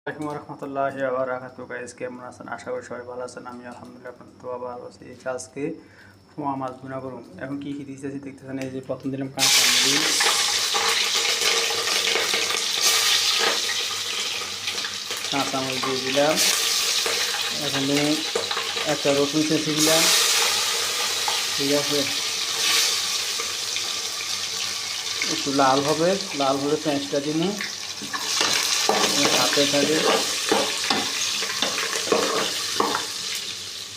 আসসালামু আলাইকুম রহমতুল্লাহি ওয়া বারাকাতুহু। গাইস কেমন আছেন? আশা করি সবাই ভালো আছেন। আমি আলহামদুলিল্লাহ আপনাদের দোয়া ভালো আছি। এই আজকে পোয়া মাছ ভুনা করুন। এখন কি কি দিতেছি দেখতেছেন। এই যে প্রথম দিলাম কাঁচামরিচ দিয়ে দিলাম। এখন একটা রসুন চেঁচে দিলাম। ঠিক আছে, একটু লাল হবে পেঁয়াজটা দিন হাতে থাকে।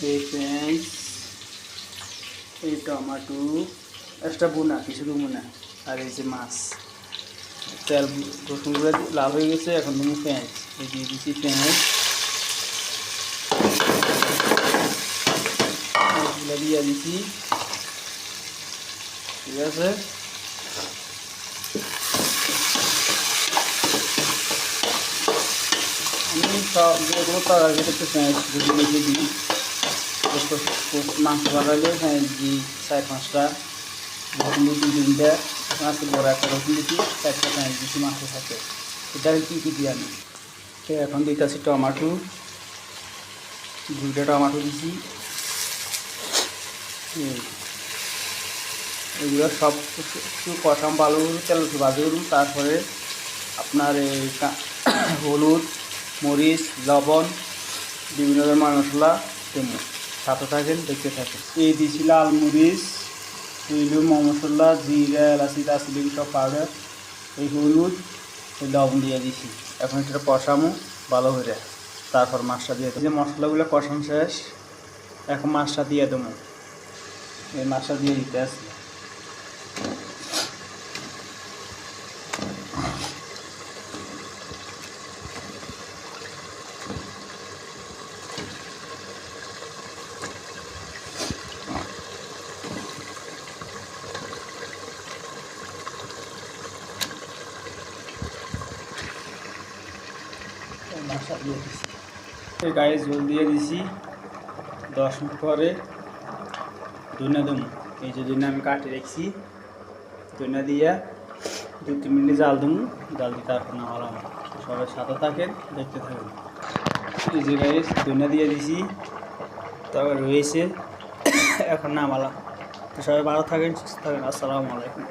এই পেঁয়াজ, এই টমেটো একটা বোনা কিছু দেবো না। আর এই যে মাছ, তেল রসুনগুলো লাল হয়ে গেছে। এখন তুমি পেঁয়াজ এই দিয়ে দিচ্ছি। পেঁয়াজগুলো দিয়ে দিচ্ছি। ঠিক আছে, আমি সব যেগুলো তরকারি একটু পেঁয়াজ যদি লিখে দিই। মাংস বানালে পেঁয়াজ দিই 4-5টা, রসুন দিই 2-3টা, মাছ বড় একটা রসুন দিচ্ছি, 4টা পেঁয়াজ দিচ্ছি মাংসের সাথে। এটা কী কী দিই আমি এখন দিতেছি টমেটো, 2টা টমেটো দিচ্ছি। এগুলো সব একটু কষাম ভালো তেল বাজে করুন। তারপরে আপনার এই হলুদ, মরিচ, লবণ, বিভিন্ন ধরনের মশলা দেবো। সাথে থাকেন, দেখতে থাকেন। এই দিয়েছি লাল মরিচ, এইগুলো মশলা, জিরা, এলাচি, দারচিনি সব পাউডার, এই হলুদ, এই লবণ দিয়ে দিয়েছি। এখন এটা কষামো ভালো করে। তারপর মাছটা দিয়ে দেবো। যে মশলাগুলো কষানো শেষ, এখন মাছটা দিয়ে দেবো। এই মাছটা দিয়ে দিতে আসি। মাছটা দিয়ে দিচ্ছি, গায়ে জল দিয়ে দিছি। 10 মিনিট পরে ধনিয়া দেবো। এই যে ধনিয়া আমি কাটে রেখেছি, ধনিয়া দিয়ে 2-3 মিনিট জাল দেবো। জাল দিয়ে তারপর নামালাম। সবাই সাথে থাকেন, দেখতে থাকেন। এই যে গায়ে ধনিয়া দিয়ে দিছি, তারপর রয়েছে, এখন নামালাম। তো সবাই ভালো থাকেন, সুস্থ থাকেন। আসসালামু আলাইকুম।